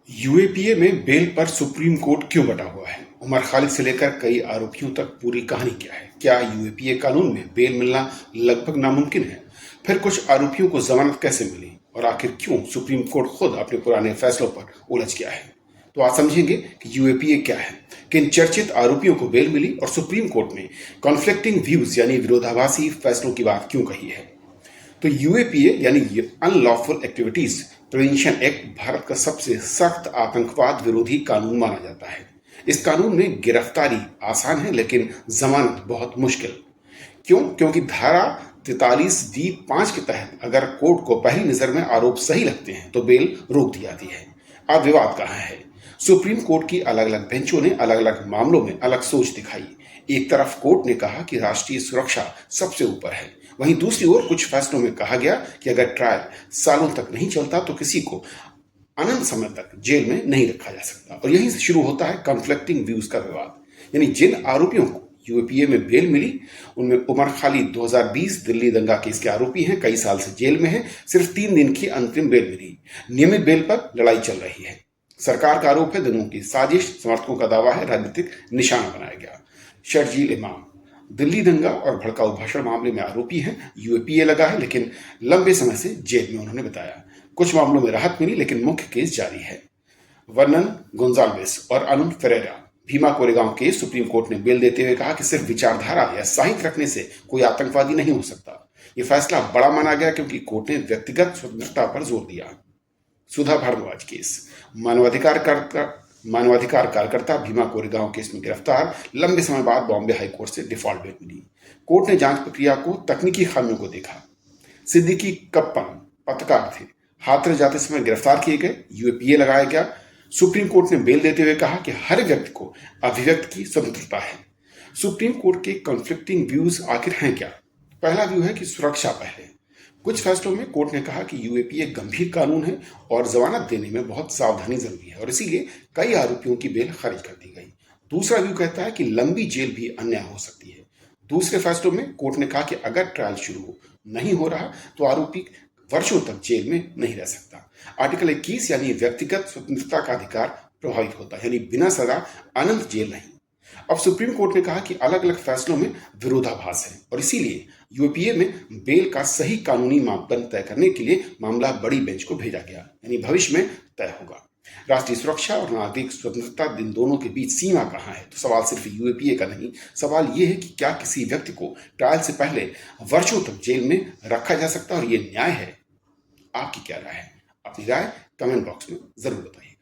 UAPA में bell पर supreme court क्यों बटा हुआ है? उमर खालिद से लेकर कई आरोपियों तक पूरी कहानी क्या है? क्या यूएपीए कानून में बेल मिलना लगभग नामुमकिन है? फिर कुछ आरोपियों को जमानत कैसे मिली और आखिर क्यों सुप्रीम कोर्ट खुद अपने पुराने फैसलों पर उलझ गया है? तो आज समझेंगे कि यूएपीए क्या है, किन चर्चित आरोपियों को बेल मिली और सुप्रीम कोर्ट ने कॉन्फ्लिक्टिंग व्यूज यानी विरोधाभासी फैसलों की बात क्यों कही है। तो यूएपीए यानी unlawful activities prevention act Bharat का सबसे सख्त आतंकवाद विरोधी कानून माना जाता है। इस कानून में गिरफ्तारी आसान है लेकिन जमानत बहुत मुश्किल। क्यों? क्योंकि धारा 43D5 के तहत अगर कोर्ट को पहली नजर में आरोप सही लगते हैं तो बेल रोक दी जाती है। अब विवाद कहाँ है? सुप्रीम कोर्ट की अलग अलग बेंचों ने अलग अलग मामलों में अलग सोच दिखाई। एक तरफ कोर्ट ने कहा कि राष्ट्रीय सुरक्षा सबसे ऊपर है, वहीं दूसरी ओर कुछ फैसलों में कहा गया कि अगर ट्रायल सालों तक नहीं चलता तो किसी को अनंत समय तक जेल में नहीं रखा जा सकता। और यहीं से शुरू होता है कॉन्फ्लिक्टिंग व्यूज का विवाद। यानी जिन आरोपियों को यूएपीए में बेल मिली उनमें उमर खालिद 2020 दिल्ली दंगा केस के आरोपी हैं, कई साल से जेल में हैं, सिर्फ 3 दिन की अंतरिम बेल मिली। नियमित बेल पर लड़ाई चल रही है। सरकार का आरोप है दिनों की साजिश, समर्थकों का दावा है राजनीतिक निशाना बनाया गया। शर्जील इमाम दिल्ली दंगा और भड़काऊ भाषण मामले में आरोपी हैं, यूएपीए लगा है लेकिन लंबे समय से जेल में, उन्होंने बताया। कुछ मामलों में राहत मिली लेकिन मुख्य केस जारी है। वर्नन गोंजाल्वेस और Arun Ferreira Bhima Koregaon case Supreme Court ने बेल देते हुए कहा कि सिर्फ विचारधारा या साहित्य रखने से कोई आतंकवादी नहीं हो सकता। यह फैसला बड़ा माना गया क्योंकि कोर्ट ने व्यक्तिगत स्वतंत्रता पर जोर दिया। सुधा भारद्वाज केस मानवाधिकार कार्यकर्ता भीमा कोरेगांव केस में गिरफ्तार, लंबे समय बाद बॉम्बे हाईकोर्ट से डिफॉल्ट बेल मिली। कोर्ट ने जांच प्रक्रिया को तकनीकी खामियों को देखा। सिद्दीकी कप्पन पत्रकार थे, हाथरस जाते समय गिरफ्तार किए गए, यूएपीए लगाया गया। सुप्रीम कोर्ट ने बेल देते हुए कहा कि हर व्यक्ति को अभिव्यक्ति की स्वतंत्रता है। सुप्रीम कोर्ट के कॉन्फ्लिक्टिंग व्यूज आखिर हैं क्या? पहला व्यू है कि सुरक्षा पहले। कुछ फैसलों में कोर्ट ने कहा कि यूएपीए गंभीर कानून है और जमानत देने में बहुत सावधानी जरूरी है और इसीलिए कई आरोपियों की बेल खारिज कर दी गई। दूसरा व्यू कहता है कि लंबी जेल भी अन्याय हो सकती है। दूसरे फैसलों में कोर्ट ने कहा कि अगर ट्रायल शुरू नहीं हो रहा तो आरोपी वर्षों तक जेल में नहीं रह सकता। आर्टिकल 21 यानी व्यक्तिगत स्वतंत्रता का अधिकार प्रभावित होता है, यानी बिना सजा अनंत जेल नहीं। अब सुप्रीम कोर्ट ने कहा कि अलग अलग फैसलों में विरोधाभास है और इसीलिए यूएपीए में बेल का सही कानूनी मापदंड तय करने के लिए मामला बड़ी बेंच को भेजा गया, यानी भविष्य में तय होगा। राष्ट्रीय सुरक्षा और नागरिक स्वतंत्रता, इन दोनों के बीच सीमा कहाँ है? तो सवाल सिर्फ यूएपीए का नहीं, सवाल ये है कि क्या किसी व्यक्ति को ट्रायल से पहले वर्षों तक जेल में रखा जा सकता है और ये न्याय है? आपकी क्या राय है? अपनी राय कमेंट बॉक्स में जरूर बताइए।